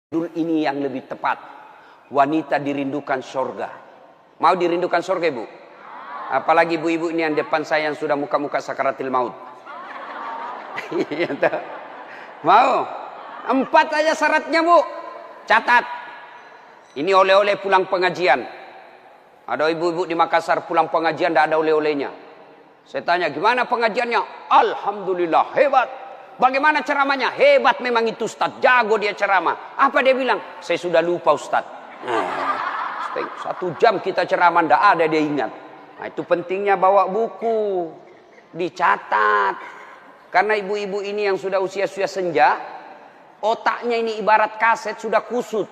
Ini yang lebih tepat. Wanita dirindukan surga. Mau dirindukan surga, Ibu? Apalagi ibu-ibu ini yang depan saya yang sudah muka-muka sakaratil maut. Mau? 4 aja syaratnya, Bu. Catat. Ini oleh-oleh pulang pengajian. Ada ibu-ibu di Makassar pulang pengajian tidak ada oleh-olehnya. Saya tanya, gimana pengajiannya? Alhamdulillah, hebat. Bagaimana ceramahnya? Hebat memang itu Ustaz, jago dia ceramah. Apa dia bilang? Saya sudah lupa Ustaz. 1 jam kita ceramah, tidak ada dia ingat. Nah, itu pentingnya bawa buku, dicatat. Karena ibu-ibu ini yang sudah usia-usia senja, otaknya ini ibarat kaset sudah kusut.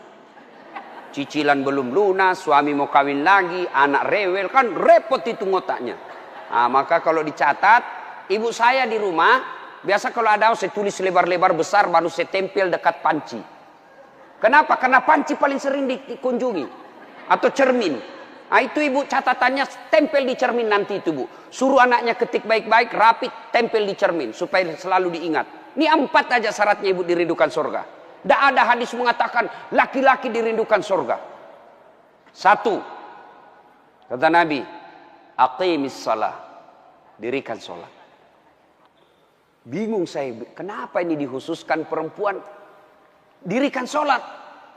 Cicilan belum lunas, suami mau kawin lagi, anak rewel, kan repot itu otaknya. Nah, maka kalau dicatat, ibu saya di rumah, biasa kalau ada saya tulis lebar-lebar besar baru saya tempel dekat panci. Kenapa? Karena panci paling sering dikunjungi. Atau cermin. Nah, itu ibu catatannya tempel di cermin nanti itu, Bu. Suruh anaknya ketik baik-baik, rapi, tempel di cermin. Supaya selalu diingat. Ini 4 aja syaratnya ibu dirindukan surga. Tidak ada hadis mengatakan laki-laki dirindukan surga. 1. Kata Nabi, aqimis shalah. Dirikan sholat. Bingung saya, kenapa ini dikhususkan perempuan? Dirikan sholat.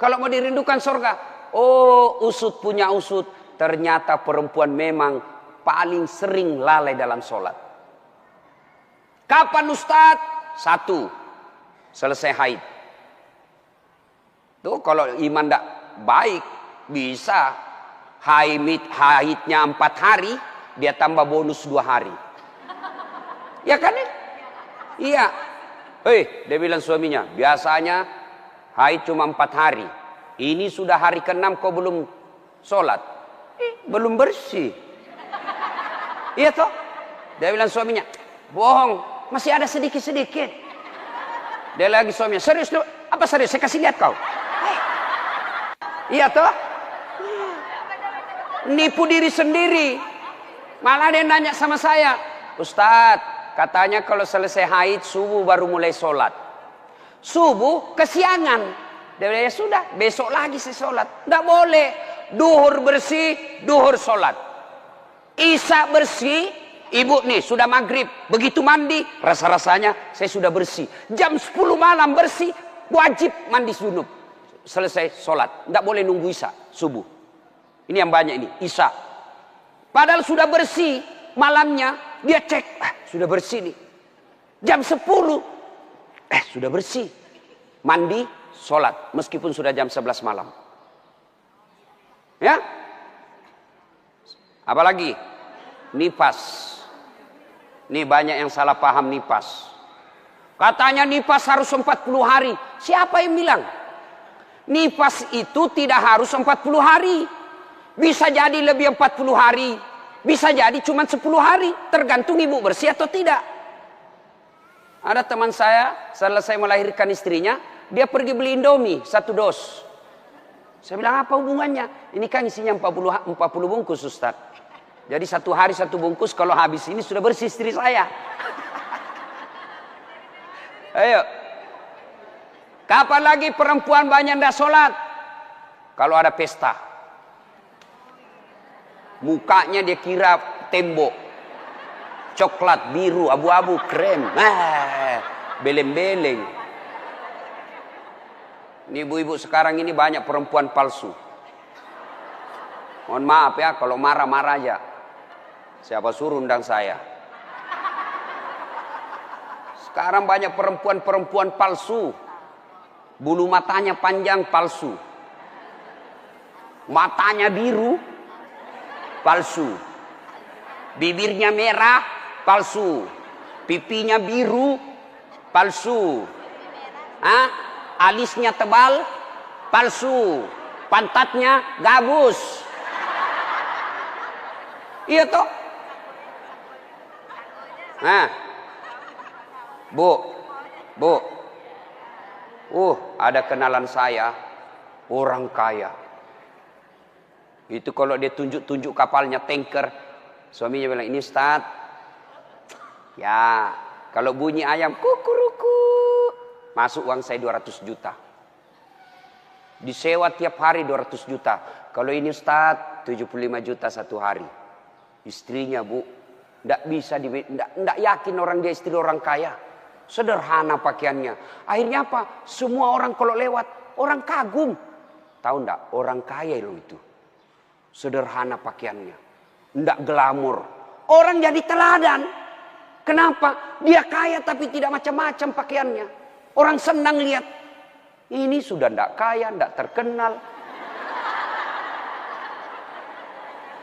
Kalau mau dirindukan surga. Oh, usut punya usut. Ternyata perempuan memang paling sering lalai dalam sholat. Kapan Ustadz? 1. Selesai haid. Tuh kalau iman tidak baik, bisa haidnya 4 hari, dia tambah bonus 2 hari. Ya kan? Iya. Dia bilang suaminya, biasanya haid cuma 4 hari. Ini sudah hari ke-6 kau belum sholat. Belum bersih. Iya toh? Dia bilang suaminya, bohong, masih ada sedikit-sedikit. Dia lagi suaminya, serius lu? Apa serius? Saya kasih lihat kau. Iya toh? Nipu diri sendiri. Malah dia nanya sama saya, Ustadz, katanya kalau selesai haid subuh baru mulai sholat. Subuh kesiangan. Dia bilang, ya sudah, besok lagi saya sholat. Tidak boleh. Duhur bersih, duhur sholat. Isya bersih, ibu nih sudah maghrib. Begitu mandi, rasa-rasanya saya sudah bersih. Jam 10 malam bersih, wajib mandi junub. Selesai sholat. Tidak boleh nunggu isya, subuh. Ini yang banyak ini, isya. Padahal sudah bersih, malamnya dia cek, sudah bersih nih. Jam 10, sudah bersih. Mandi, sholat, meskipun sudah jam 11 malam. Ya? Apalagi? Nifas. Ini banyak yang salah paham nifas. Katanya nifas harus 40 hari. Siapa yang bilang? Nifas itu tidak harus 40 hari. Bisa jadi lebih 40 hari. Bisa jadi cuma 10 hari. Tergantung ibu bersih atau tidak. Ada teman saya, selesai melahirkan istrinya, dia pergi beli Indomie 1 dos. Saya bilang, apa hubungannya? Ini kan isinya 40 bungkus, Ustaz. Jadi 1 hari 1 bungkus, kalau habis ini sudah bersih istri saya. Ayo. Kapan lagi perempuan banyak tidak sholat? Kalau ada pesta. Mukanya dia kira tembok. Coklat, biru, abu-abu, krem. Beleng-beleng. Ini ibu-ibu sekarang ini banyak perempuan palsu. Mohon maaf ya, kalau marah-marah aja. Siapa suruh undang saya? Sekarang banyak perempuan-perempuan palsu. Bulu matanya panjang, palsu. Matanya biru, palsu. Bibirnya merah, palsu. Pipinya biru, palsu. Alisnya tebal, palsu. Pantatnya gabus. Iya toh? Bu. Ada kenalan saya, orang kaya. Itu kalau dia tunjuk-tunjuk kapalnya, tanker, suaminya bilang, ini Ustaz. Ya, kalau bunyi ayam kukuruku, masuk uang saya 200 juta. Disewa tiap hari 200 juta. Kalau ini Ustaz 75 juta satu hari. Istrinya Bu, tidak bisa, tidak yakin orang dia istri orang kaya. Sederhana pakaiannya. Akhirnya apa? Semua orang kalau lewat, orang kagum. Tahu enggak? Orang kaya loh itu. Sederhana pakaiannya. Tidak glamor. Orang jadi teladan. Kenapa? Dia kaya tapi tidak macam-macam pakaiannya. Orang senang lihat. Ini sudah tidak kaya, tidak terkenal.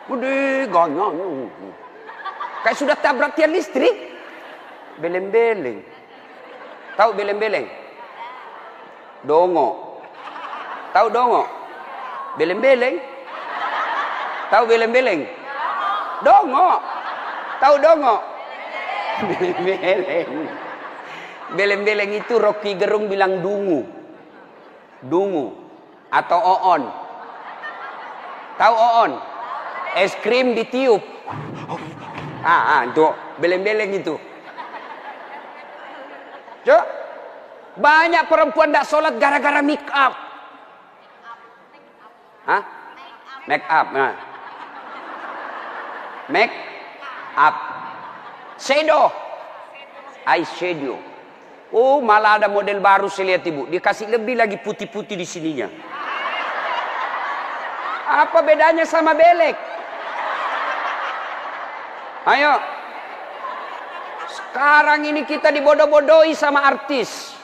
Udah ganyanya. Kayak sudah tabrak tiang listrik. Beleng-beleng. Tahu beleng-beleng? Dongo. Tahu dongo? Beleng-beleng. Tahu beleng-beleng? Dongo. Tahu dongo? Beleng-beleng. Beleng-beleng itu Rocky Gerung bilang dungu. Dungu. Atau oon. Tahu oon? Es krim ditiup. Itu beleng-beleng itu. Cuk. Banyak perempuan tidak sholat gara-gara make up. Hah? Make up. Nah. Make up. Shadow. Eyeshadow. Oh, malah ada model baru saya lihat Ibu. Dikasih lebih lagi putih-putih di sininya. Apa bedanya sama belek? Ayo. Sekarang ini kita dibodoh-bodohi sama artis.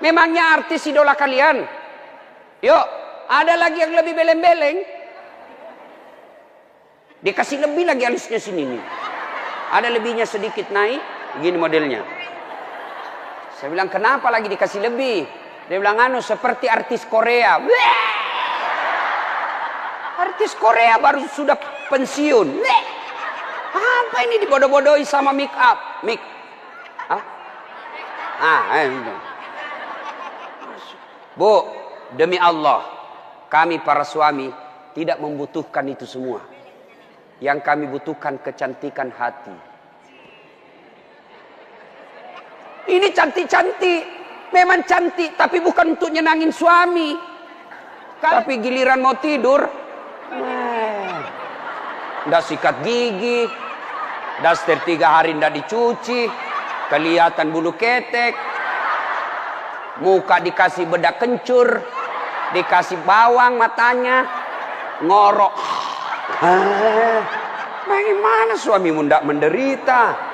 Memangnya artis idola kalian? Yuk, ada lagi yang lebih beleng-beleng. Dikasih lebih lagi alisnya sini nih. Ada lebihnya sedikit naik, gini modelnya. Saya bilang, kenapa lagi dikasih lebih? Dia bilang, seperti artis Korea. Bleh! Artis Korea baru sudah pensiun. Bleh! Apa ini dibodoh-bodohi sama make up? Bu, demi Allah, kami para suami tidak membutuhkan itu semua. Yang kami butuhkan kecantikan hati. Ini cantik-cantik, memang cantik, tapi bukan untuk nyenangin suami. Tapi giliran mau tidur, ndak sikat gigi, daster 3 hari ndak dicuci, kelihatan bulu ketek, muka dikasih bedak kencur, dikasih bawang matanya, ngorok. Bagaimana suamimu ndak menderita?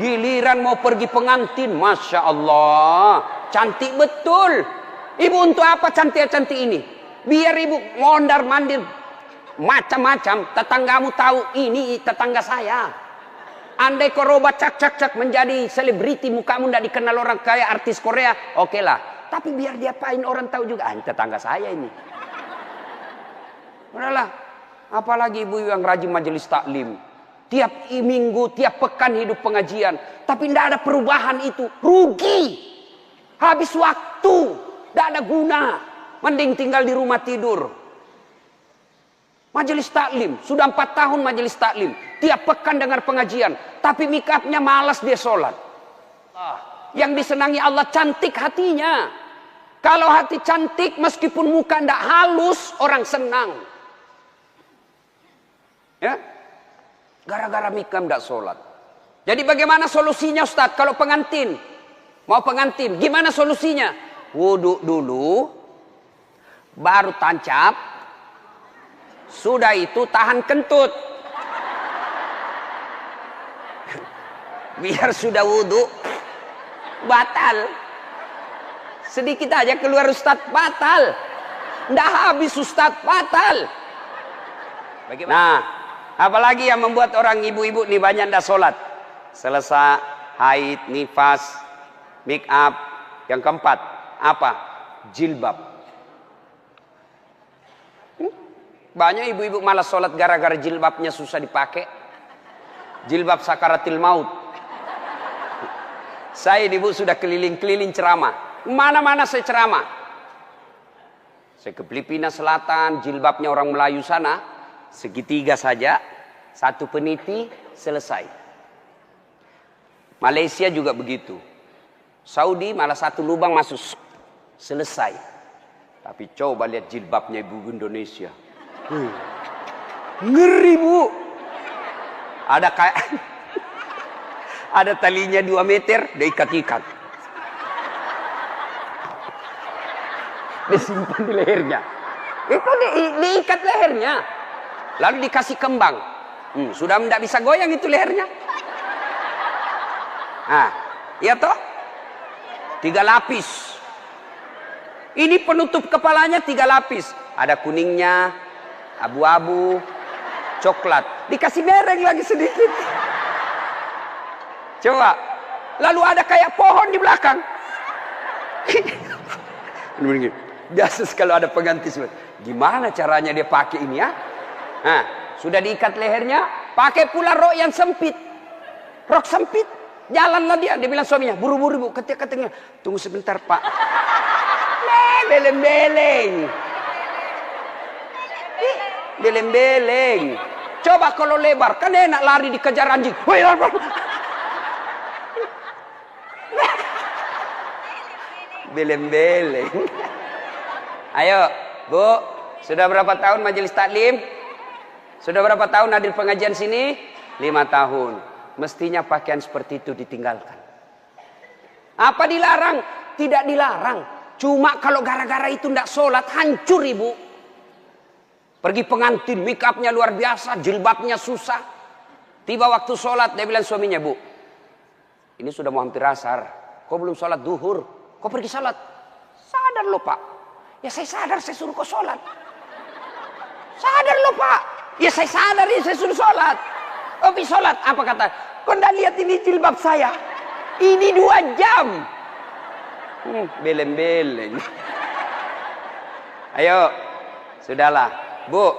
Giliran mau pergi pengantin, Masya Allah, cantik betul. Ibu untuk apa cantik-cantik ini? Biar ibu mondar-mandir macam-macam, tetanggamu tahu ini tetangga saya. Andai kau robat cak menjadi selebriti, mukamu ndak dikenal orang kaya artis Korea, oke lah. Tapi biar diapain orang tahu juga, ini tetangga saya ini. Udahlah, apalagi ibu yang rajin majelis taklim. Tiap minggu, tiap pekan hidup pengajian. Tapi tidak ada perubahan itu. Rugi. Habis waktu. Tidak ada guna. Mending tinggal di rumah tidur. Majelis taklim. Sudah 4 tahun majelis taklim. Tiap pekan dengar pengajian. Tapi make upnya malas dia sholat. Yang disenangi Allah cantik hatinya. Kalau hati cantik meskipun muka tidak halus, orang senang. Ya, gara-gara mikam tidak sholat. Jadi bagaimana solusinya Ustadz? Kalau pengantin, mau pengantin, gimana solusinya? Wudhu dulu, baru tancap, sudah itu tahan kentut. Biar sudah wudhu, batal. Sedikit aja keluar Ustadz, batal. Tidak habis Ustadz, batal. Bagaimana? Nah, apalagi yang membuat orang ibu-ibu nih banyak ndak sholat. Selesai haid, nifas, make up. Yang keempat, apa? Jilbab. Banyak ibu-ibu malas sholat gara-gara jilbabnya susah dipakai. Jilbab sakaratil maut. Saya ibu sudah keliling-keliling ceramah. Mana-mana saya ceramah. Saya ke Filipina Selatan, jilbabnya orang Melayu sana. Segitiga saja, 1 peniti, selesai. Malaysia juga begitu. Saudi malah 1 lubang masuk, selesai. Tapi coba lihat jilbabnya ibu Indonesia. Ngeri, Bu. Ada kayak ada talinya 2 meter, diikat-ikat. Disimpan di lehernya. Itu diikat lehernya. Lalu dikasih kembang. Sudah tidak bisa goyang itu lehernya. Nah, iya toh? 3 lapis. Ini penutup kepalanya 3 lapis. Ada kuningnya, abu-abu, coklat. Dikasih mereng lagi sedikit. Coba. Lalu ada kayak pohon di belakang. Biasa kalau ada pengantin. Gimana caranya dia pakai ini ya? Nah, sudah diikat lehernya. Pakai pula rok yang sempit. Rok sempit. Jalanlah dia. Dia bilang suaminya, buru-buru Bu. Katanya, tunggu sebentar Pak. Beleng-beleng. Beleng-beleng. Coba kalau lebar, kan enak lari dikejar anjing. Beleng-beleng. Ayo, Bu. Sudah berapa tahun majelis taklim? Sudah berapa tahun hadir pengajian sini? 5 tahun. Mestinya pakaian seperti itu ditinggalkan. Apa dilarang? Tidak dilarang. Cuma kalau gara-gara itu tidak sholat, hancur ibu. Pergi pengantin, make upnya luar biasa, jilbabnya susah. Tiba waktu sholat, dia bilang suaminya, Bu, ini sudah mau hampir asar. Kok belum sholat duhur? Kok pergi sholat? Sadar loh Pak. Ya saya sadar, saya suruh kau sholat. Sadar loh Pak. Ya saya sadar, ya saya suruh sholat. Oh pergi sholat, apa kata? Kau tidak lihat ini jilbab saya? Ini 2 jam. Beleng-beleng. Ayo, sudahlah, Bu.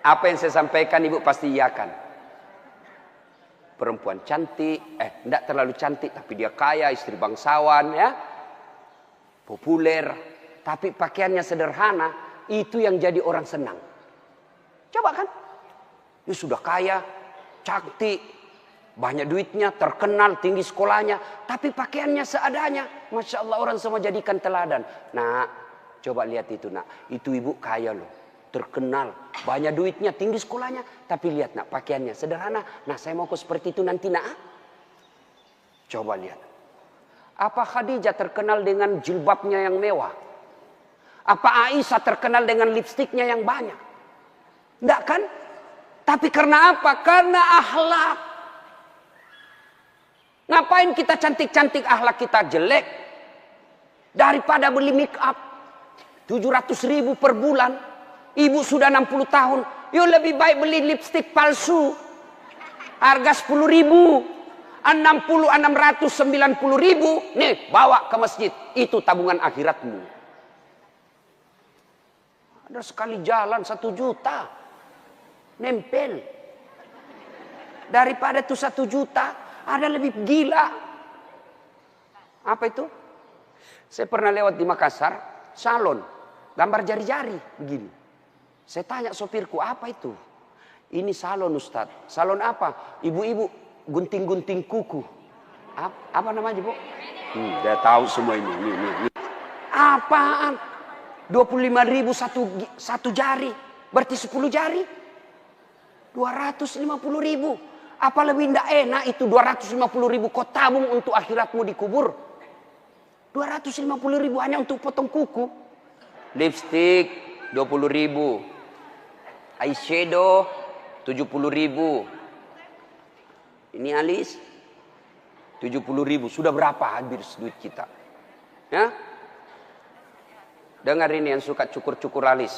Apa yang saya sampaikan ibu pasti iyakan. Perempuan cantik, tidak terlalu cantik, tapi dia kaya, istri bangsawan, ya, populer, tapi pakaiannya sederhana, itu yang jadi orang senang. Coba kan, dia sudah kaya, cantik, banyak duitnya, terkenal, tinggi sekolahnya, tapi pakaiannya seadanya. Masya Allah, orang semua jadikan teladan. Nah, coba lihat itu nak, itu ibu kaya loh, terkenal, banyak duitnya, tinggi sekolahnya, tapi lihat nak, pakaiannya sederhana. Nah, saya mau kok seperti itu nanti nak. Coba lihat. Apa Khadijah terkenal dengan jilbabnya yang mewah? Apa Aisyah terkenal dengan lipstiknya yang banyak? Enggak kan? Tapi karena apa? Karena akhlak. Ngapain kita cantik-cantik akhlak kita jelek? Daripada beli make up 700.000 per bulan. Ibu sudah 60 tahun. Yuk lebih baik beli lipstik palsu. Harga 10.000. 690.000. Nih bawa ke masjid. Itu tabungan akhiratmu. Ada sekali jalan 1 juta. Nempel. Daripada itu 1 juta. Ada lebih gila. Apa itu? Saya pernah lewat di Makassar. Salon. Gambar jari-jari. Begini. Saya tanya sopirku, apa itu? Ini salon Ustaz. Salon apa? Ibu-ibu gunting-gunting kuku. Apa namanya Bu? Dia tahu semua ini. Apaan? 25.000 satu jari. Berarti 10 jari. 250.000. Apa lebih tidak enak itu 250.000 kau tabung untuk akhiratmu dikubur. 250.000 hanya untuk potong kuku. Lipstick 20.000. Eyeshadow 70.000. Ini alis 70.000. Sudah berapa habis duit kita? Ya? Dengar ini yang suka cukur-cukur alis.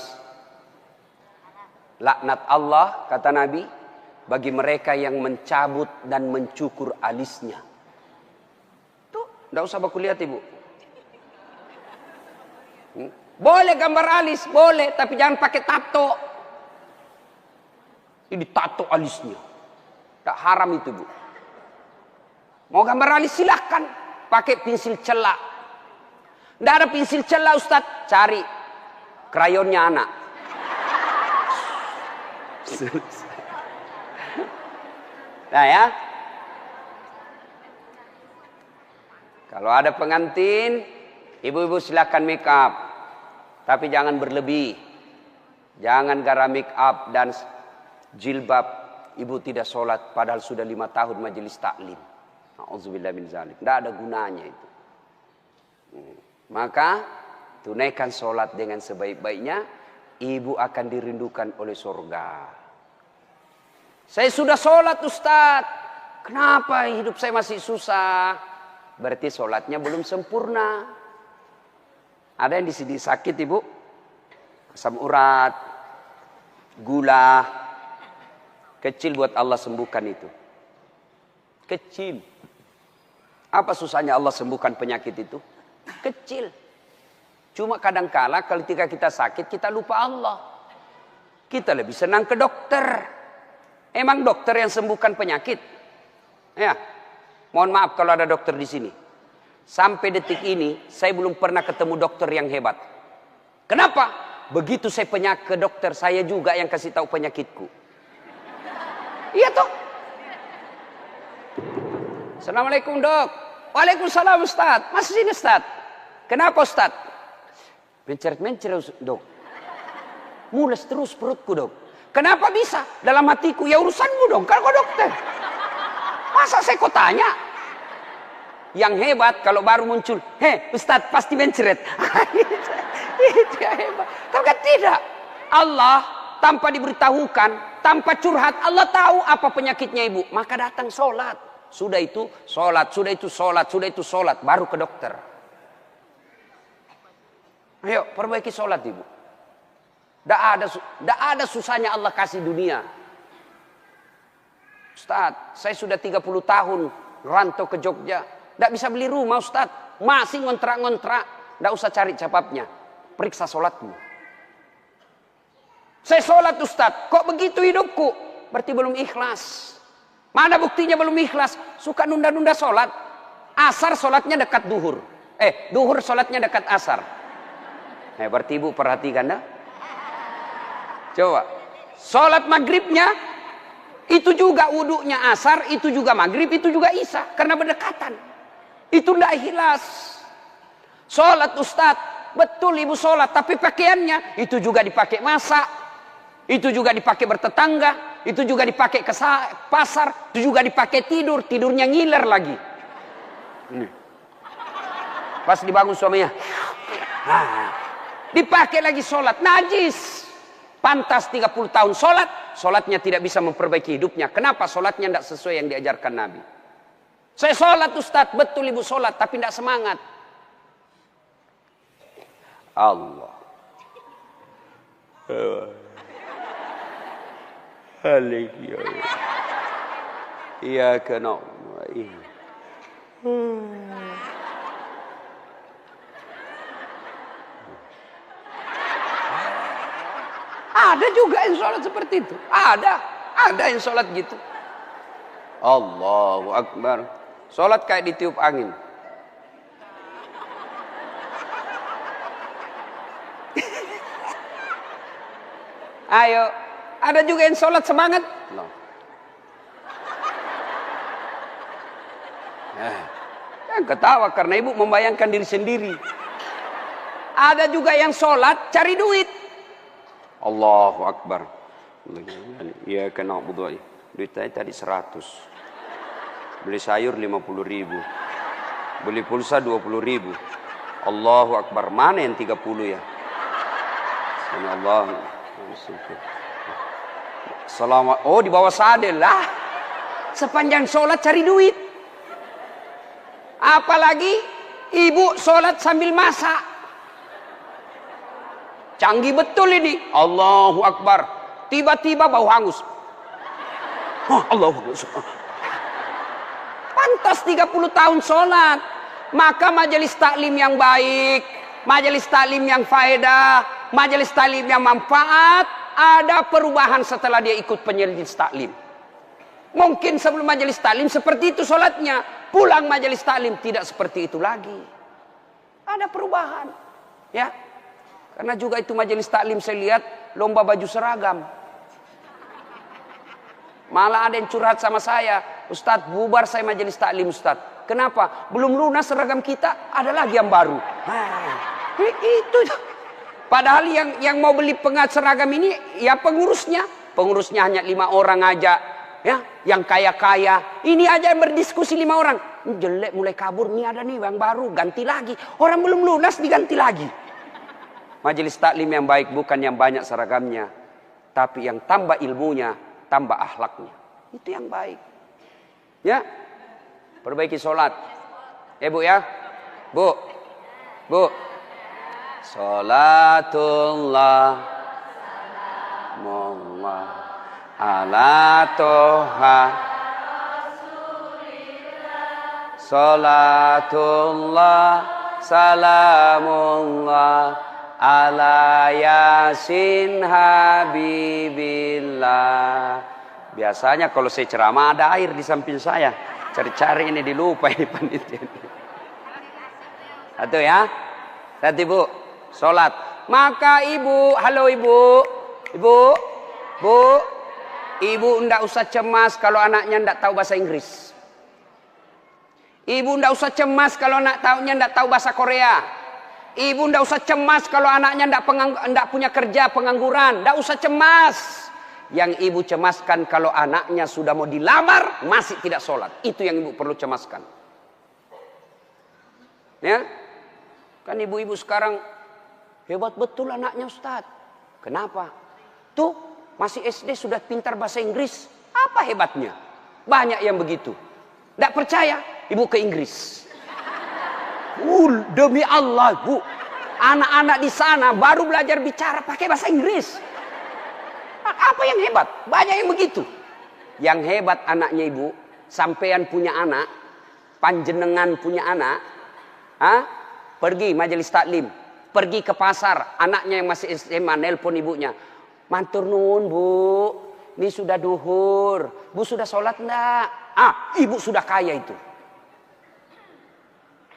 Laknat Allah kata Nabi bagi mereka yang mencabut dan mencukur alisnya. Tuh, tidak usah baku lihat ibu. Boleh gambar alis, boleh, tapi jangan pakai tato. Ini tato alisnya. Tak haram itu bu. Mau gambar alis silahkan. Pakai pensil celak. Tidak ada pensil celak Ustaz. Cari krayonnya anak. Nah ya. Kalau ada pengantin, Ibu-ibu silakan make up, tapi jangan berlebih. Jangan gara make up dan jilbab ibu tidak sholat padahal sudah 5 tahun majelis taklim. Auzubillah min zalik. Tidak ada gunanya itu. Maka tunaikan sholat dengan sebaik-baiknya, ibu akan dirindukan oleh surga. Saya sudah sholat Ustaz, kenapa hidup saya masih susah? Berarti sholatnya belum sempurna. Ada yang di sini sakit ibu, asam urat, gula, kecil buat Allah sembuhkan itu. Kecil. Apa susahnya Allah sembuhkan penyakit itu? Kecil. Cuma kadangkala ketika kita sakit kita lupa Allah. Kita lebih senang ke dokter. Emang dokter yang sembuhkan penyakit? Ya. Mohon maaf kalau ada dokter di sini. Sampai detik ini saya belum pernah ketemu dokter yang hebat. Kenapa? Begitu saya ke dokter, saya juga yang kasih tahu penyakitku. Iya toh? Assalamualaikum dok. Waalaikumsalam Ustaz. Masih sini Ustaz. Kenapa Ustaz? Mencret-mencret dok. Mules terus perutku dok. Kenapa bisa? Dalam hatiku, ya urusanmu dong. Kalau kau dokter. Masa saya kau tanya? Yang hebat kalau baru muncul, Ustaz pasti mencret. Itu yang hebat. Tapi kan tidak. Allah tanpa diberitahukan, tanpa curhat, Allah tahu apa penyakitnya ibu. Maka datang sholat. Sudah itu sholat, sudah itu sholat, sudah itu sholat. Baru ke dokter. Ayo perbaiki sholat ibu. Tidak ada susahnya Allah kasih dunia. Ustaz, saya sudah 30 tahun rantau ke Jogja. Tidak bisa beli rumah Ustaz. Masih ngontrak-ngontrak. Tidak usah cari capapnya. Periksa sholatmu. Saya sholat Ustaz. Kok begitu hidupku? Berarti belum ikhlas. Mana buktinya belum ikhlas? Suka nunda-nunda sholat. Asar sholatnya dekat duhur. Duhur sholatnya dekat asar. Berarti ibu perhatikan dah. Coba. Sholat maghribnya. Itu juga wuduknya asar. Itu juga maghrib. Itu juga isya. Karena berdekatan. Itu tidak ikhlas. Sholat Ustaz, betul ibu sholat, tapi pakaiannya itu juga dipakai masak, itu juga dipakai bertetangga, itu juga dipakai ke pasar, itu juga dipakai tidur, tidurnya ngiler lagi. Pas dibangun suaminya, dipakai lagi sholat, najis. Pantas 30 tahun sholat, sholatnya tidak bisa memperbaiki hidupnya. Kenapa? Sholatnya tidak sesuai yang diajarkan Nabi. Saya sholat Ustaz, betul ibu sholat, tapi tidak semangat. Allah. Iya kena. Ada juga yang sholat seperti itu. Ada yang sholat gitu. Allahu Akbar. Sholat kayak ditiup angin. Ayo, ada juga yang sholat semangat. No. Yang ketawa karena ibu membayangkan diri sendiri. Ada juga yang sholat cari duit. Allahu Akbar. Iya kena butuh. Duit saya tadi 100. Beli sayur 50.000. Beli pulsa 20.000. Allahu Akbar. Mana yang 30 ya? Allah. Selamat. Oh di bawah sadel lah. Sepanjang sholat cari duit. Apalagi ibu sholat sambil masak. Canggih betul ini. Allahu Akbar. Tiba-tiba bau hangus. Allahu Akbar. Pantas 30 tahun sholat. Maka majelis taklim yang baik, majelis taklim yang faedah, majelis taklim yang manfaat, ada perubahan setelah dia ikut majelis taklim. Mungkin sebelum majelis taklim seperti itu sholatnya, pulang majelis taklim tidak seperti itu lagi. Ada perubahan, ya. Karena juga itu majelis taklim saya lihat lomba baju seragam. Malah ada yang curhat sama saya, Ustadz bubar saya majelis taklim Ustadz. Kenapa? Belum lunas seragam kita, ada lagi yang baru. Itu. Padahal yang mau beli seragam ini ya pengurusnya. Pengurusnya hanya 5 orang aja. Ya, yang kaya-kaya. Ini aja yang berdiskusi 5 orang. Jelek mulai kabur, nih ada nih yang baru, ganti lagi. Orang belum lunas diganti lagi. Majelis taklim yang baik bukan yang banyak seragamnya, tapi yang tambah ilmunya, tambah akhlaknya. Itu yang baik. Ya. Perbaiki sholat. Bu ya. Bu. Sholatullah Mullah ala toha Sholatullah salamullah ala yasin habibillah. Biasanya kalau saya ceramah ada air di samping saya. Cari-cari ini dilupa ini panitia. Satu ya. Satu ibu. Sholat. Maka ibu. Halo ibu. Ibu ndak usah cemas kalau anaknya ndak tahu bahasa Inggris. Ibu ndak usah cemas kalau anaknya ndak tahu bahasa Korea. Ibu ndak usah cemas kalau anaknya ndak punya kerja, pengangguran. Ndak usah cemas. Yang ibu cemaskan kalau anaknya sudah mau dilamar masih tidak sholat. Itu yang ibu perlu cemaskan. Ya, kan ibu-ibu sekarang hebat betul anaknya Ustaz. Kenapa? Tuh masih SD sudah pintar bahasa Inggris. Apa hebatnya? Banyak yang begitu. Nggak percaya? Ibu ke Inggris. Demi Allah, Bu. Anak-anak di sana baru belajar bicara pakai bahasa Inggris. Apa yang hebat? Banyak yang begitu. Yang hebat anaknya ibu, sampean punya anak, panjenengan punya anak, pergi majelis taklim, pergi ke pasar, anaknya yang masih SMA nelpon ibunya, matur nuwun Bu, ini sudah duhur, Bu sudah sholat enggak? Ibu sudah kaya itu.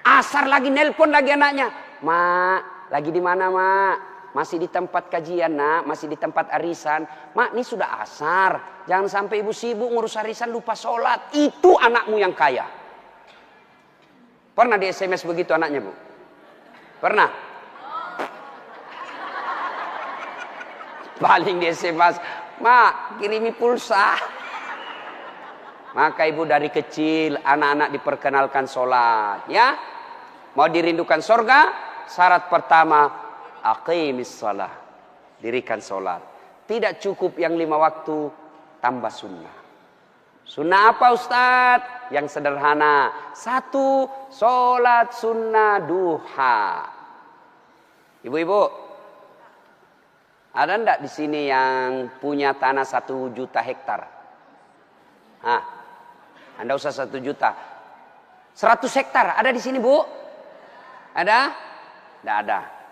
Asar lagi nelpon lagi anaknya, Mak, lagi di mana Mak? Masih di tempat kajian nak, masih di tempat arisan. Mak, ini sudah asar. Jangan sampai ibu sibuk ngurus arisan lupa sholat. Itu anakmu yang kaya. Pernah di SMS begitu anaknya Bu? Pernah? Paling di SMS, Mak, kirimi pulsa. Maka ibu dari kecil anak-anak diperkenalkan sholat. Ya, mau dirindukan surga, syarat pertama aqimis shalah, dirikan sholat. Tidak cukup yang 5 waktu, tambah sunnah. Sunnah apa Ustadz? Yang sederhana. 1, sholat sunnah duha. Ibu-ibu, ada enggak di sini yang punya tanah 1 juta hektar? Anda usah 1 juta. 100 hektar ada di sini Bu? Ada? Enggak ada.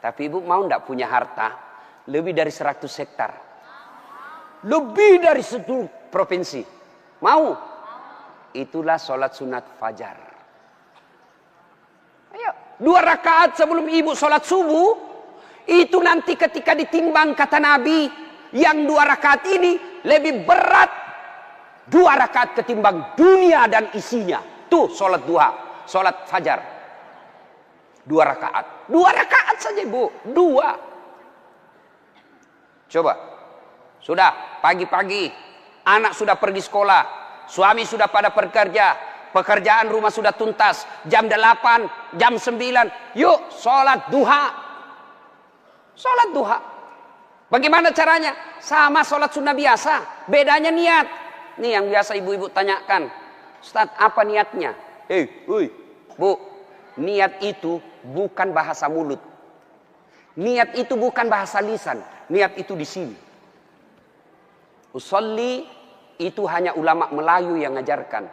Tapi ibu mau enggak punya harta lebih dari 100 hektar? Lebih dari 1 provinsi. Mau? Itulah sholat sunat fajar. Ayo, 2 rakaat sebelum ibu sholat subuh. Itu nanti ketika ditimbang kata Nabi, yang 2 rakaat ini lebih berat 2 rakaat ketimbang dunia dan isinya. Tuh sholat duha, sholat fajar. 2 rakaat. 2 rakaat saja Bu. 2. Coba. Sudah pagi-pagi. Anak sudah pergi sekolah. Suami sudah pada bekerja. Pekerjaan rumah sudah tuntas. Jam 8, jam 9. Yuk sholat duha. Sholat duha. Bagaimana caranya? Sama sholat sunnah biasa. Bedanya niat. Nih yang biasa ibu-ibu tanyakan. Ustaz, apa niatnya? Bu, niat itu bukan bahasa mulut. Niat itu bukan bahasa lisan. Niat itu di sini. Usolli itu hanya ulama Melayu yang ngajarkan.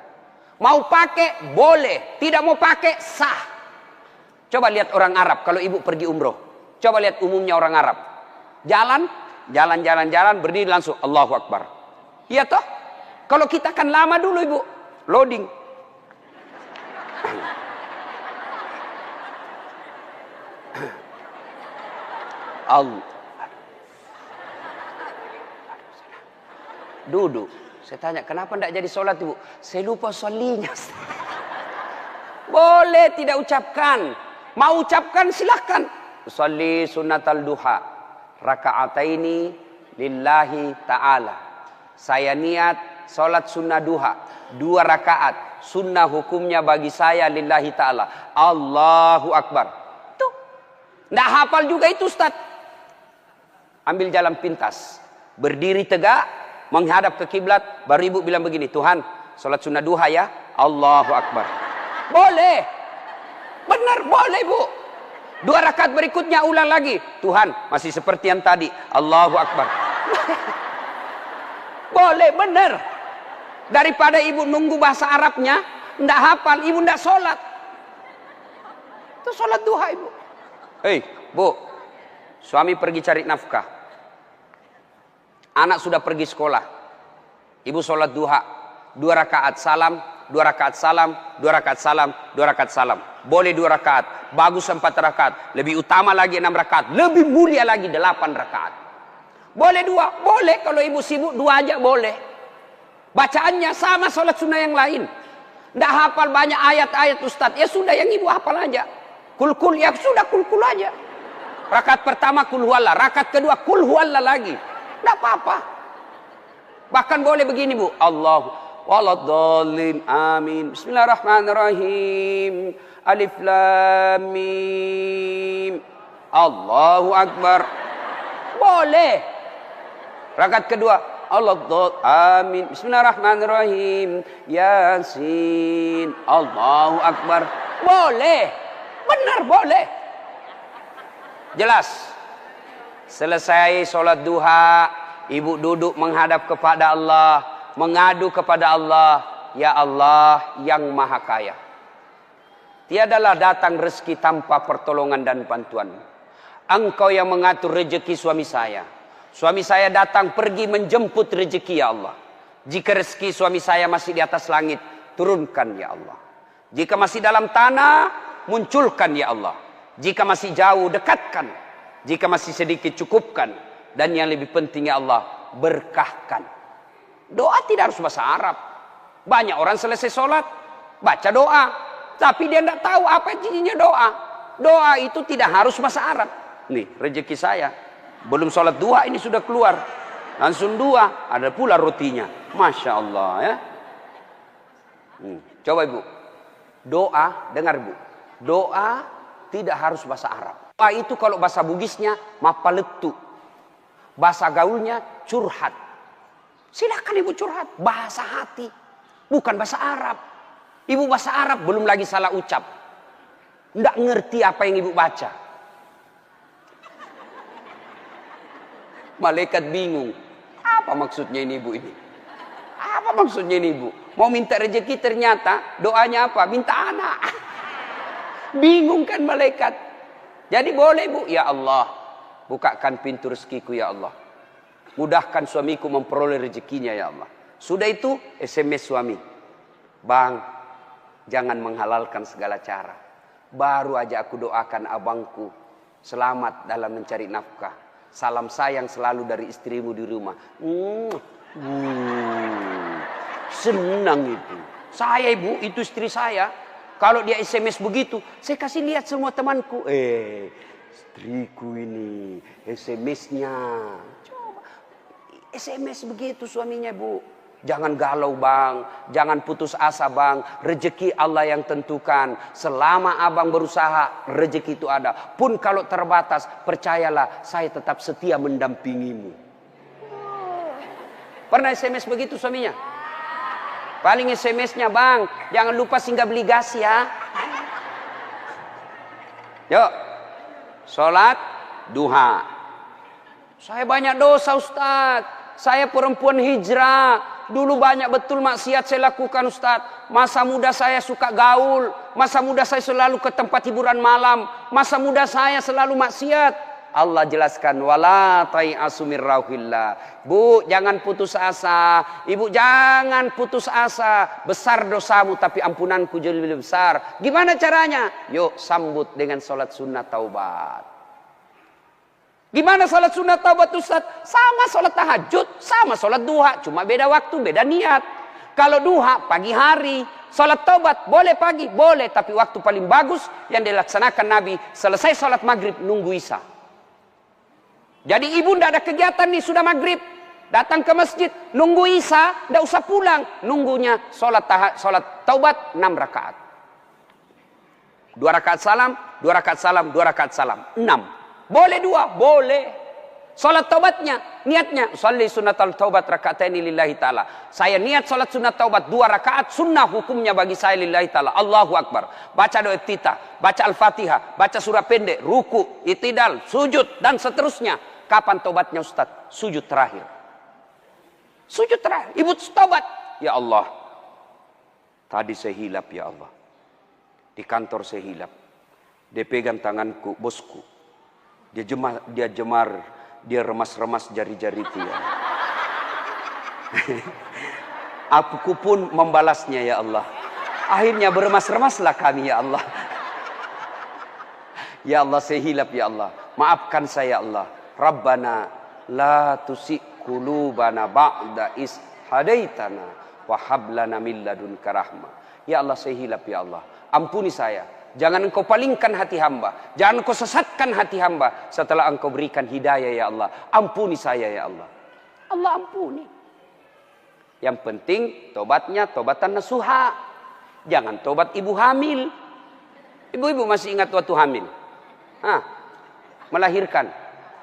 Mau pakai boleh, tidak mau pakai sah. Coba lihat orang Arab kalau ibu pergi umroh. Coba lihat umumnya orang Arab. Jalan, berdiri langsung Allahu Akbar. Iya toh? Kalau kita kan lama dulu ibu, loading. Allah. Duduk. Saya tanya, kenapa tidak jadi sholat ibu? Saya lupa sholinya. Boleh tidak ucapkan. Mau ucapkan silahkan. Usalli sunnatal duha raka'ataini lillahi ta'ala. Saya niat sholat sunnah duha 2 rakaat. Sunnah hukumnya bagi saya lillahi ta'ala. Allahu Akbar. Tuh. Nggak hafal juga itu Ustaz. Ambil jalan pintas. Berdiri tegak. Menghadap ke kiblat. Baru ibu bilang begini. Tuhan, sholat sunnah duha ya. Allahu Akbar. Boleh. Benar, boleh bu. 2 rakaat berikutnya ulang lagi. Tuhan, masih seperti yang tadi. Allahu Akbar. Boleh, benar. Daripada ibu nunggu bahasa Arabnya, ndak hafal, ibu ndak sholat. Itu sholat duha ibu. Hei, bu. Suami pergi cari nafkah. Anak sudah pergi sekolah. Ibu sholat duha. 2 rakaat salam, 2 rakaat salam, 2 rakaat salam, 2 rakaat salam. Boleh 2 rakaat. Bagus 4 rakaat. Lebih utama lagi 6 rakaat. Lebih mulia lagi 8 rakaat. Boleh 2? Boleh. Kalau ibu sibuk 2 aja boleh. Bacaannya sama sholat sunnah yang lain. Nggak hafal banyak ayat-ayat Ustaz. Ya sudah yang ibu hafal aja. Kul-kul ya sudah kul-kul aja. Rakaat pertama kul huwallah. Rakaat kedua kul huwallah lagi. Nggak apa-apa. Bahkan boleh begini bu. Allahu waladhdallin amin. Bismillahirrahmanirrahim. Alif lam mim. Allahu Akbar. Boleh. Rakaat kedua. Allah amin. Bismillahirrahmanirrahim. Yasin. Allahu Akbar. Boleh. Benar boleh. Jelas. Selesai sholat duha, ibu duduk menghadap kepada Allah, mengadu kepada Allah. Ya Allah yang maha kaya, tiadalah datang rezeki tanpa pertolongan dan bantuan. Engkau yang mengatur rezeki suami saya. Suami saya datang pergi menjemput rezeki ya Allah. Jika rezeki suami saya masih di atas langit, turunkan ya Allah. Jika masih dalam tanah, munculkan ya Allah. Jika masih jauh, dekatkan. Jika masih sedikit, cukupkan. Dan yang lebih penting ya Allah, berkahkan. Doa tidak harus bahasa Arab. Banyak orang selesai sholat, baca doa. Tapi dia tidak tahu apa intinya doa. Doa itu tidak harus bahasa Arab. Nih, rezeki saya. Belum sholat duha ini sudah keluar. Langsung 2, ada pula rotinya. Masya Allah ya. Coba ibu. Doa, dengar bu. Doa tidak harus bahasa Arab. Doa itu kalau bahasa Bugisnya mapaletu. Bahasa gaulnya curhat. Silakan ibu curhat. Bahasa hati. Bukan bahasa Arab. Ibu bahasa Arab belum lagi salah ucap. Tidak ngerti apa yang ibu baca. Malaikat bingung. Apa maksudnya ini ibu ini? Apa maksudnya ini ibu? Mau minta rezeki ternyata doanya apa? Minta anak. Bingung kan malaikat. Jadi boleh bu. Ya Allah. Bukakan pintu rezekiku ya Allah. Mudahkan suamiku memperoleh rezekinya ya Allah. Sudah itu SMS suami. Bang, jangan menghalalkan segala cara. Baru aja aku doakan abangku selamat dalam mencari nafkah. Salam sayang selalu dari istrimu di rumah. Senang itu. Saya ibu, itu istri saya. Kalau dia SMS begitu, saya kasih lihat semua temanku. Istriku ini SMS-nya. Coba SMS begitu suaminya bu. Jangan galau bang, jangan putus asa bang. Rezeki Allah yang tentukan. Selama abang berusaha, rezeki itu ada. Pun kalau terbatas, percayalah saya tetap setia mendampingimu. Pernah SMS begitu suaminya? Paling SMS-nya bang, jangan lupa singgah beli gas ya. Yuk, sholat duha. Saya banyak dosa Ustaz. Saya perempuan hijrah. Dulu banyak betul maksiat saya lakukan Ustaz. Masa muda saya suka gaul. Masa muda saya selalu ke tempat hiburan malam. Masa muda saya selalu maksiat. Allah jelaskan. Wala tai'asu mir rauhillah. Bu, jangan putus asa. Ibu jangan putus asa. Besar dosamu tapi ampunanku jauh lebih besar. Gimana caranya? Yuk sambut dengan sholat sunnah taubat. Gimana sholat sunat taubat Ustaz? Sama sholat tahajud, sama sholat duha. Cuma beda waktu, beda niat. Kalau duha pagi hari, salat taubat boleh pagi, boleh, tapi waktu paling bagus yang dilaksanakan Nabi selesai salat maghrib nunggu isya. Jadi ibu tidak ada kegiatan nih, sudah maghrib, datang ke masjid, nunggu isya, tidak usah pulang, nunggunya salat taubat 6 rakaat. 2 rakaat salam, 2 rakaat salam, 2 rakaat salam, 6. Boleh 2, boleh. Salat taubatnya, niatnya, sholli sunnatal taubat raka'ataini lillahi ta'ala. Saya niat salat sunat taubat 2 rakaat, sunnah hukumnya bagi saya lillahi ta'ala. Allahu Akbar. Baca doa iftitah, baca Al-Fatihah, baca surah pendek, ruku, itidal, sujud, dan seterusnya. Kapan taubatnya Ustaz? Sujud terakhir. Sujud terakhir. Ibu taubat. Ya Allah, tadi saya hilap ya Allah. Di kantor saya hilap. Dia pegang tanganku, bosku. Dia jemar, dia remas-remas jari-jari dia. Aku pun membalasnya ya Allah. Akhirnya beremas-remaslah kami ya Allah. Ya Allah, saya hilap ya Allah. Maafkan saya ya Allah. Rabbana la tusik qulubana ba'da is hadaitana wa hab lana min ladunka rahmah. Ya Allah, saya hilap ya Allah. Ampuni saya. Jangan engkau palingkan hati hamba. Jangan engkau sesatkan hati hamba setelah engkau berikan hidayah ya Allah. Ampuni saya ya Allah. Allah ampuni. Yang penting tobatnya tobatan nasuha. Jangan tobat ibu hamil. Ibu-ibu masih ingat waktu hamil? Melahirkan.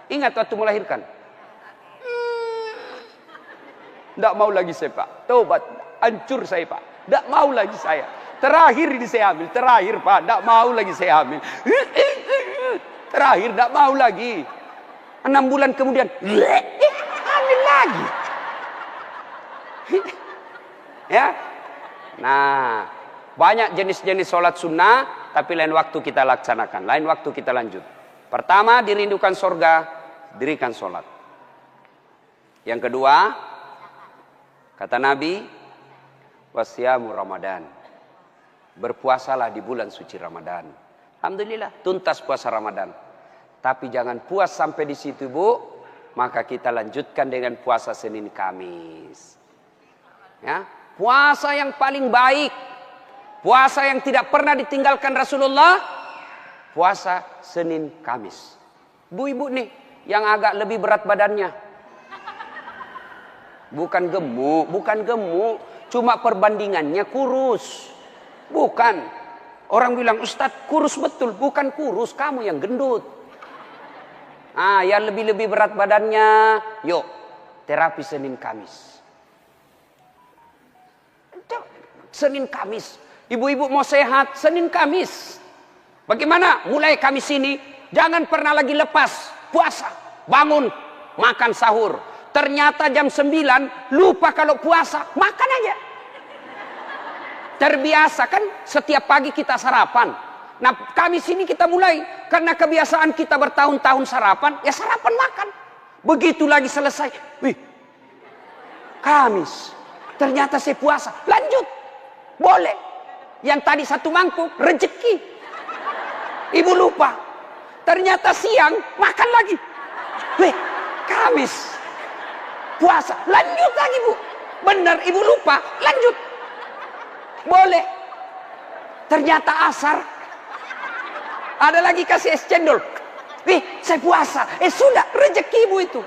Ingat waktu melahirkan? Tidak mau lagi saya Pak. Tobat. Hancur saya Pak. Tidak mau lagi saya. Terakhir ini saya hamil, terakhir Pak, tidak mau lagi saya hamil. Terakhir tidak mau lagi. 6 bulan kemudian, hamil lagi. Ya, nah banyak jenis-jenis sholat sunnah, tapi lain waktu kita laksanakan, lain waktu kita lanjut. Pertama, dirindukan surga, dirikan sholat. Yang kedua, kata Nabi, wasyamu Ramadan. Berpuasalah di bulan suci Ramadan. Alhamdulillah, tuntas puasa Ramadan. Tapi jangan puas sampai di situ, Bu. Maka kita lanjutkan dengan puasa Senin Kamis. Ya, puasa yang paling baik. Puasa yang tidak pernah ditinggalkan Rasulullah. Puasa Senin Kamis. Bu-ibu nih, yang agak lebih berat badannya. Bukan gemuk. Cuma perbandingannya kurus. Bukan. Orang bilang, Ustadz kurus betul. Bukan kurus, kamu yang gendut. Yang lebih-lebih berat badannya, yuk terapi Senin Kamis. Senin Kamis. Ibu-ibu mau sehat, Senin Kamis. Bagaimana? Mulai Kamis ini, jangan pernah lagi lepas puasa. Bangun, makan sahur. Ternyata jam 9, lupa kalau puasa, makan aja. Terbiasa kan setiap pagi kita sarapan. Nah Kamis ini kita mulai. Karena kebiasaan kita bertahun-tahun sarapan. Ya sarapan makan. Begitu lagi selesai. Wih, Kamis. Ternyata saya puasa. Lanjut. Boleh. Yang tadi 1 mangkuk. Rezeki. Ibu lupa. Ternyata siang makan lagi. Wih, Kamis. Puasa. Lanjut lagi Bu. Benar ibu lupa. Lanjut. Boleh. Ternyata asar. Ada lagi kasih es cendol. Saya puasa. Sudah, rezeki ibu itu.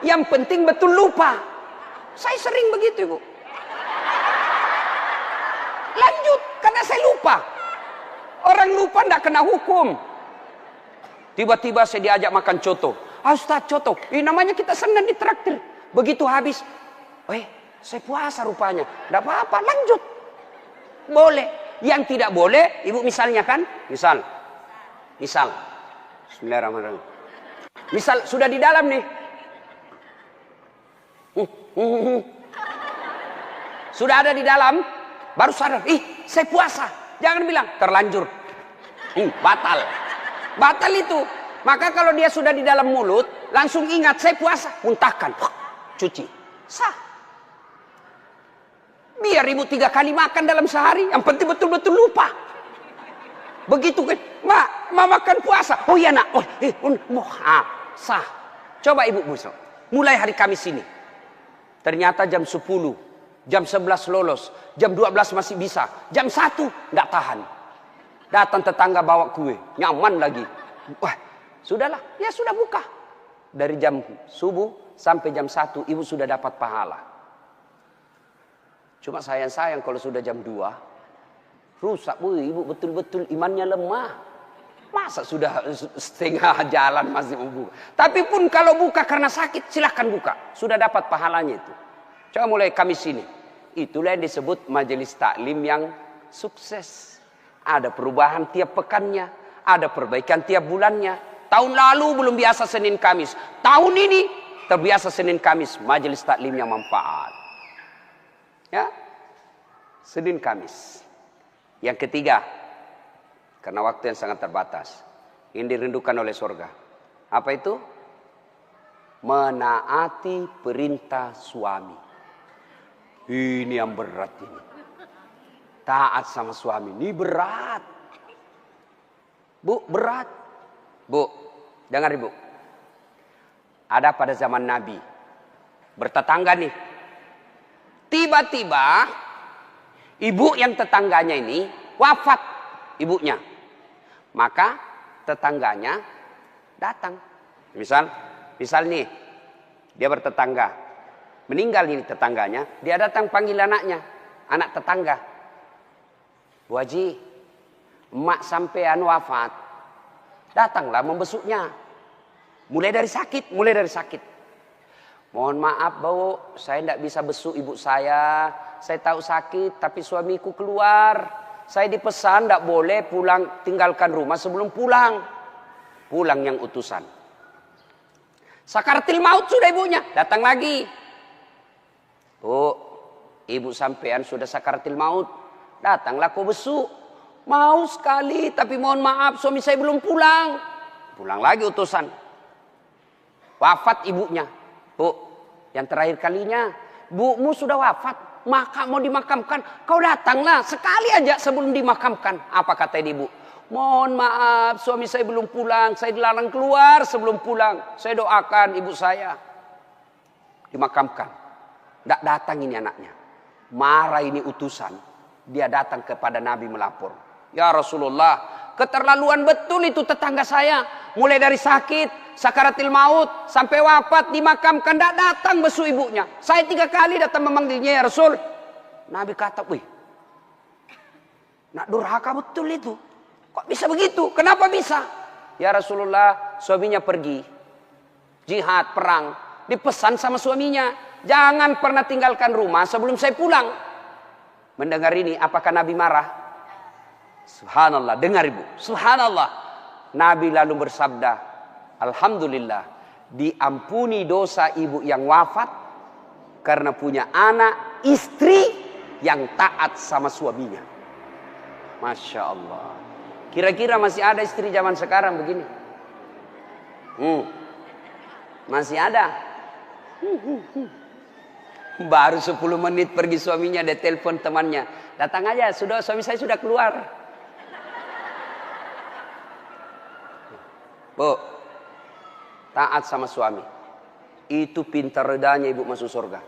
Yang penting betul lupa. Saya sering begitu ibu. Lanjut, karena saya lupa. Orang lupa tidak kena hukum. Tiba-tiba saya diajak makan coto. Ustaz, coto. Namanya kita senang ditraktir. Begitu habis. Saya puasa rupanya. Tidak apa-apa, lanjut. Boleh. Yang tidak boleh, ibu misalnya kan, misal, Bismillahirrahmanirrahim. Misal sudah di dalam nih, sudah ada di dalam, baru sadar, saya puasa. Jangan bilang terlanjur, batal itu. Maka kalau dia sudah di dalam mulut, langsung ingat saya puasa, muntahkan, cuci, sah. Biar ibu 3 kali makan dalam sehari. Yang penting betul-betul lupa. Begitu kan. Ma makan puasa. Oh iya nak. Sah. Coba ibu besok. Mulai hari Kamis ini. Ternyata jam 10. Jam 11 lolos, jam 12 masih bisa, jam 1 nggak tahan. Datang tetangga bawa kue, nyaman lagi. Wah, sudahlah, ya sudah buka. Dari jam subuh sampai jam 1 ibu sudah dapat pahala. Cuma sayang kalau sudah jam 2 rusak, bu, ibu betul-betul imannya lemah. Masa sudah setengah jalan masih mau buka. Tapi pun kalau buka karena sakit silahkan buka, sudah dapat pahalanya itu. Coba mulai Kamis ini. Itulah yang disebut majelis taklim yang sukses. Ada perubahan tiap pekannya, ada perbaikan tiap bulannya. Tahun lalu belum biasa Senin Kamis. Tahun ini terbiasa Senin Kamis, majelis taklim yang manfaat. Ya, Senin Kamis. Yang ketiga, karena waktu yang sangat terbatas, ini dirindukan oleh surga. Apa itu? Menaati perintah suami. Ini yang berat ini. Taat sama suami ini berat. Bu, berat. Bu, dengar ibu. Ada pada zaman Nabi. Bertetangga nih. Tiba-tiba ibu yang tetangganya ini wafat ibunya. Maka tetangganya datang. Misal nih, dia bertetangga. Meninggal ini tetangganya, dia datang panggil anaknya, anak tetangga. Bu Haji, emak sampean wafat. Datanglah membesuknya. Mulai dari sakit. Mohon maaf Bu, saya tidak bisa besuk ibu saya. Saya tahu sakit, tapi suamiku keluar. Saya dipesan tidak boleh pulang, tinggalkan rumah sebelum pulang. Pulang yang utusan. Sakaratil maut sudah ibunya, datang lagi. Bu, ibu sampean sudah sakaratil maut. Datanglah kau besuk. Mau sekali, tapi mohon maaf suami saya belum pulang. Pulang lagi utusan. Wafat ibunya. Bu, yang terakhir kalinya, bumu sudah wafat, maka mau dimakamkan. Kau datanglah sekali aja sebelum dimakamkan. Apa kata ibu? Mohon maaf suami saya belum pulang. Saya dilarang keluar sebelum pulang. Saya doakan ibu saya dimakamkan. Tidak datang ini anaknya. Marah ini utusan. Dia datang kepada Nabi melapor. Ya Rasulullah, keterlaluan betul itu tetangga saya. Mulai dari sakit, sakaratil maut, sampai wafat, dimakamkan. Tidak datang besuk ibunya. Saya 3 kali datang memanggilnya, ya Rasul. Nabi kata, wih, nak durhaka betul itu. Kok bisa begitu? Kenapa bisa? Ya Rasulullah, suaminya pergi. Jihad, perang. Dipesan sama suaminya. Jangan pernah tinggalkan rumah sebelum saya pulang. Mendengar ini, apakah Nabi marah? Subhanallah, dengar ibu. Subhanallah. Nabi lalu bersabda, Alhamdulillah, diampuni dosa ibu yang wafat karena punya anak, istri yang taat sama suaminya. Masya Allah. Kira-kira masih ada istri zaman sekarang begini? Masih ada? Baru 10 menit pergi suaminya, dia telepon temannya. Datang aja, suami saya sudah keluar. Bu, taat sama suami. Itu pintar redanya ibu masuk surga.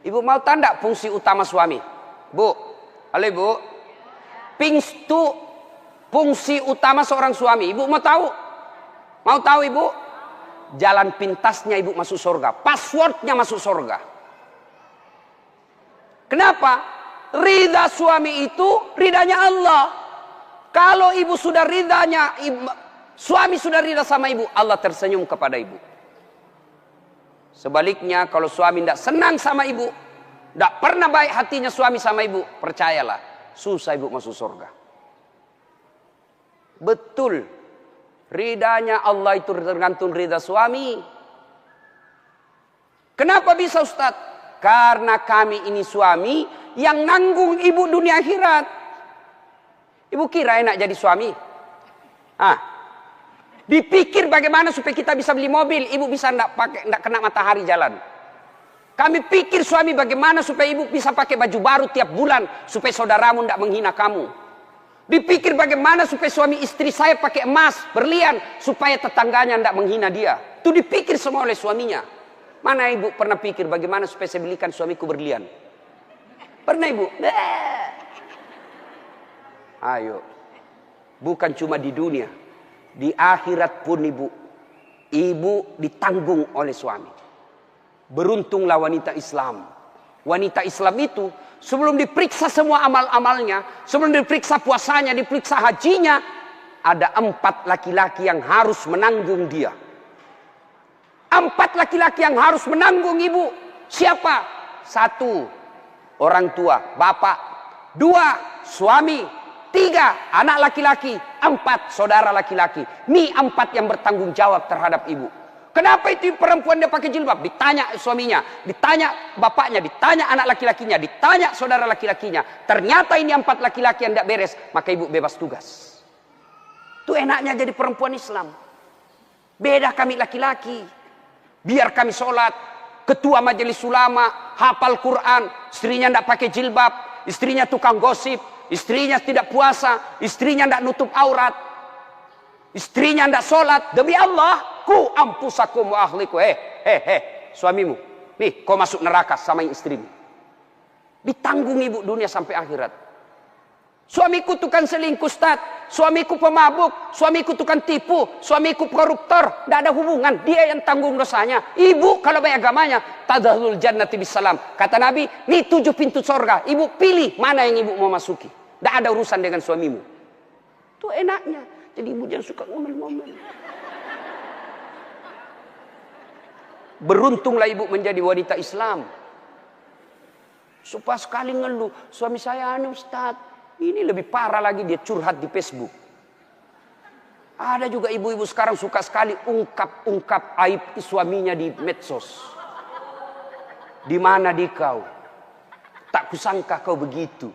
Ibu mau tanda fungsi utama suami? Bu, halo ibu. Fungsi utama seorang suami. Ibu mau tahu? Mau tahu ibu? Jalan pintasnya ibu masuk surga. Passwordnya masuk surga. Kenapa? Ridha suami itu ridhanya Allah. Kalau ibu sudah ridhanya, suami sudah ridha sama ibu, Allah tersenyum kepada ibu. Sebaliknya kalau suami tidak senang sama ibu, tidak pernah baik hatinya suami sama ibu, percayalah, susah ibu masuk surga. Betul, ridhanya Allah itu tergantung ridha suami. Kenapa bisa Ustadz? Karena kami ini suami yang nanggung ibu dunia akhirat. Ibu kira enak jadi suami? Dipikir bagaimana supaya kita bisa beli mobil, ibu bisa enggak kena matahari jalan. Kami pikir suami bagaimana supaya ibu bisa pakai baju baru tiap bulan supaya saudaramu enggak menghina kamu. Dipikir bagaimana supaya suami istri saya pakai emas, berlian supaya tetangganya enggak menghina dia. Itu dipikir semua oleh suaminya. Mana ibu pernah pikir bagaimana supaya saya belikan suamiku berlian? Pernah ibu? Ayo. Bukan cuma di dunia. Di akhirat pun ibu. Ibu ditanggung oleh suami. Beruntunglah wanita Islam. Wanita Islam itu sebelum diperiksa semua amal-amalnya, sebelum diperiksa puasanya, diperiksa hajinya, ada 4 laki-laki yang harus menanggung dia. 4 laki-laki yang harus menanggung ibu. Siapa? 1, orang tua, bapak. 2, suami. 3, anak laki-laki. 4, saudara laki-laki. Ini 4 yang bertanggung jawab terhadap ibu. Kenapa itu perempuan dia pakai jilbab? Ditanya suaminya, ditanya bapaknya, ditanya anak laki-lakinya, ditanya saudara laki-lakinya. Ternyata ini 4 laki-laki yang tidak beres, maka ibu bebas tugas. Itu enaknya jadi perempuan Islam. Beda kami laki-laki. Biar kami sholat, ketua majelis ulama, hafal Quran, istrinya tidak pakai jilbab, istrinya tukang gosip, istrinya tidak puasa, istrinya tidak nutup aurat, istrinya tidak sholat. Demi Allah, ku ampusakum wa ahliku. Suamimu, nih kau masuk neraka sama istrimu. Ditanggung ibu dunia sampai akhirat. Suamiku tukang selingkuh, Ustaz. Suamiku pemabuk, suamiku tukang tipu, suamiku koruptor. Tidak ada hubungan, dia yang tanggung dosanya. Ibu kalau baik agamanya, tadkhulul jannati bisalam. Kata Nabi, nih 7 pintu surga. Ibu pilih mana yang ibu mau masuki. Tidak ada urusan dengan suamimu. Itu enaknya. Jadi ibu jangan suka ngomel-ngomel. Beruntunglah ibu menjadi wanita Islam. Supaya sekali ngeluh, suami saya aneh Ustaz. Ini lebih parah lagi, dia curhat di Facebook. Ada juga ibu-ibu sekarang suka sekali ungkap aib suaminya di medsos. Di mana di kau? Tak kusangka kau begitu.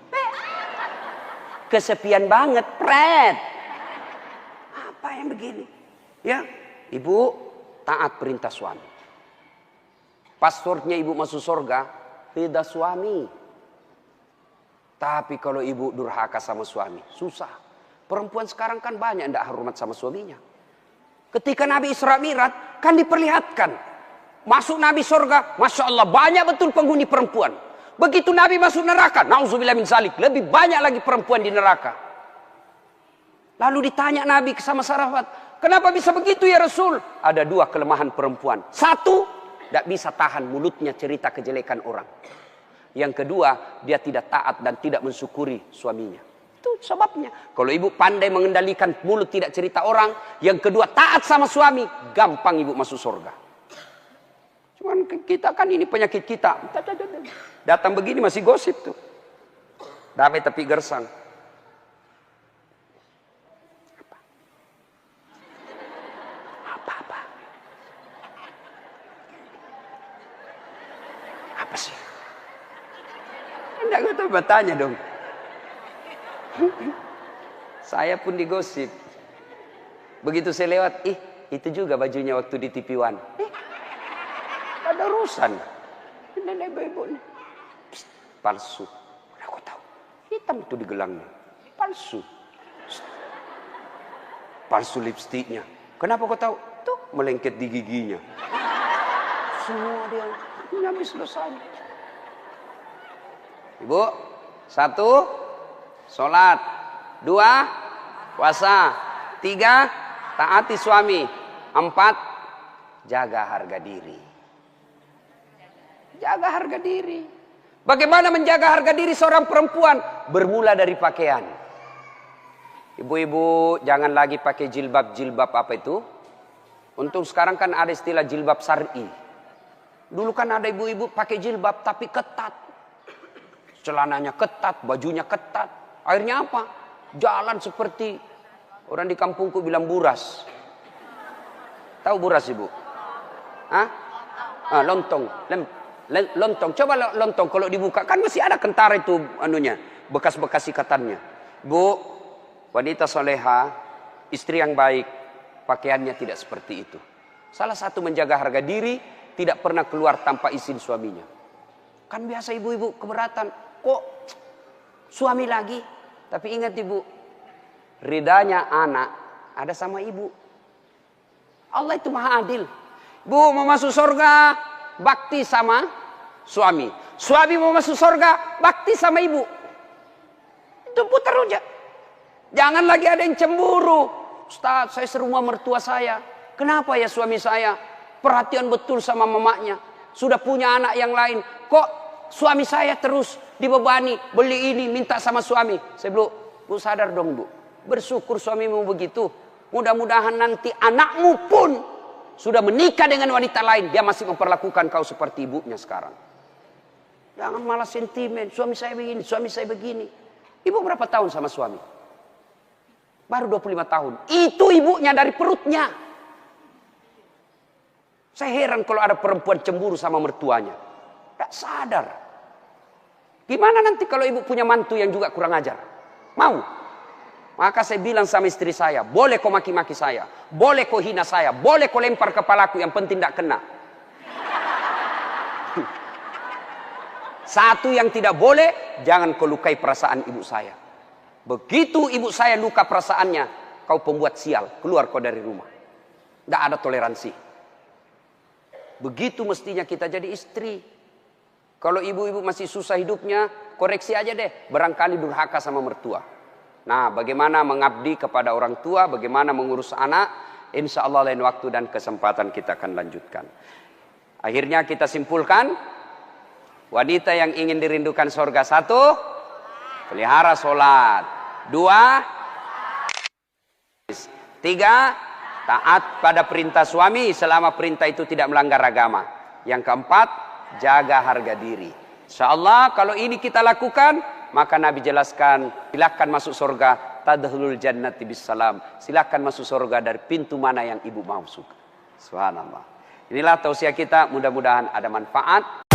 Kesepian banget, pret. Apa yang begini? Ya, ibu taat perintah suami. Passwordnya ibu masuk surga, beda suami. Tapi kalau ibu durhaka sama suami, susah. Perempuan sekarang kan banyak yang tidak hormat sama suaminya. Ketika Nabi Isra Mi'raj, kan diperlihatkan. Masuk Nabi surga, Masya Allah, banyak betul penghuni perempuan. Begitu Nabi masuk neraka, na'udzubillah min zalik, lebih banyak lagi perempuan di neraka. Lalu ditanya Nabi sama sahabat, kenapa bisa begitu ya Rasul? Ada 2 kelemahan perempuan. 1, tidak bisa tahan mulutnya cerita kejelekan orang. Yang kedua, dia tidak taat dan tidak mensyukuri suaminya. Itu sebabnya. Kalau ibu pandai mengendalikan mulut tidak cerita orang, yang kedua taat sama suami, gampang ibu masuk surga. Cuman kita kan ini penyakit kita. Datang begini masih gosip tuh. Damai tapi gersang. Apa? Apa sih? Enggak tahu bertanya dong. Saya pun digosip. Begitu saya lewat, itu juga bajunya waktu di TV One. Ada urusan. Nenek-nenek palsu. Aku tahu. Hitam itu di gelangnya. Palsu. Palsu lipstiknya. Kenapa kau tahu? Tuh melengket di giginya. Semua dia habis dosanya. Ibu, 1, sholat. 2, puasa. 3, taati suami. 4, jaga harga diri. Jaga harga diri. Bagaimana menjaga harga diri seorang perempuan? Bermula dari pakaian. Ibu-ibu jangan lagi pakai jilbab-jilbab apa itu. Untung sekarang kan ada istilah jilbab syar'i. Dulu kan ada ibu-ibu pakai jilbab tapi ketat. Celananya ketat, bajunya ketat. Akhirnya apa? Jalan seperti orang di kampungku bilang buras. Tahu buras ibu? Hah? Lontong. Lontong. Coba lontong kalau dibuka kan masih ada kentara itu anunya, bekas-bekas ikatannya. Bu, wanita soleha, istri yang baik, pakaiannya tidak seperti itu. Salah satu menjaga harga diri, tidak pernah keluar tanpa izin suaminya. Kan biasa ibu-ibu keberatan. Kok suami lagi? Tapi ingat ibu, ridanya anak ada sama ibu. Allah itu maha adil. Bu mau masuk surga, bakti sama suami. Suami mau masuk surga, bakti sama ibu. Itu putar aja. Jangan lagi ada yang cemburu. Ustaz, saya serumah mertua saya. Kenapa ya suami saya perhatian betul sama mamanya? Sudah punya anak yang lain. Kok suami saya terus dibebani, beli ini, minta sama suami. Saya bilang, bu sadar dong bu. Bersyukur suamimu begitu. Mudah-mudahan nanti anakmu pun sudah menikah dengan wanita lain. Dia masih memperlakukan kau seperti ibunya sekarang. Jangan malah sentimen. Suami saya begini, suami saya begini. Ibu berapa tahun sama suami? Baru 25 tahun. Itu ibunya dari perutnya. Saya heran kalau ada perempuan cemburu sama mertuanya. Tidak sadar. Gimana nanti kalau ibu punya mantu yang juga kurang ajar? Mau? Maka saya bilang sama istri saya, boleh kau maki-maki saya, boleh kau hina saya, boleh kau lempar kepalaku, yang penting tidak kena. Satu yang tidak boleh, jangan kau lukai perasaan ibu saya. Begitu ibu saya luka perasaannya, kau pembuat sial, keluar kau dari rumah. Tidak ada toleransi. Begitu mestinya kita jadi istri. Kalau ibu-ibu masih susah hidupnya, koreksi aja deh, barangkali durhaka sama mertua. Nah, bagaimana mengabdi kepada orang tua, bagaimana mengurus anak, insya Allah lain waktu dan kesempatan kita akan lanjutkan. Akhirnya kita simpulkan, wanita yang ingin dirindukan surga, 1, pelihara sholat. 2, 3, taat pada perintah suami selama perintah itu tidak melanggar agama. Yang 4, jaga harga diri. Insya Allah kalau ini kita lakukan, maka Nabi jelaskan, silakan masuk surga, tadkhulul jannati bisalam. Silakan masuk surga dari pintu mana yang ibu mau suka. Subhanallah. Inilah tausiah kita, mudah-mudahan ada manfaat.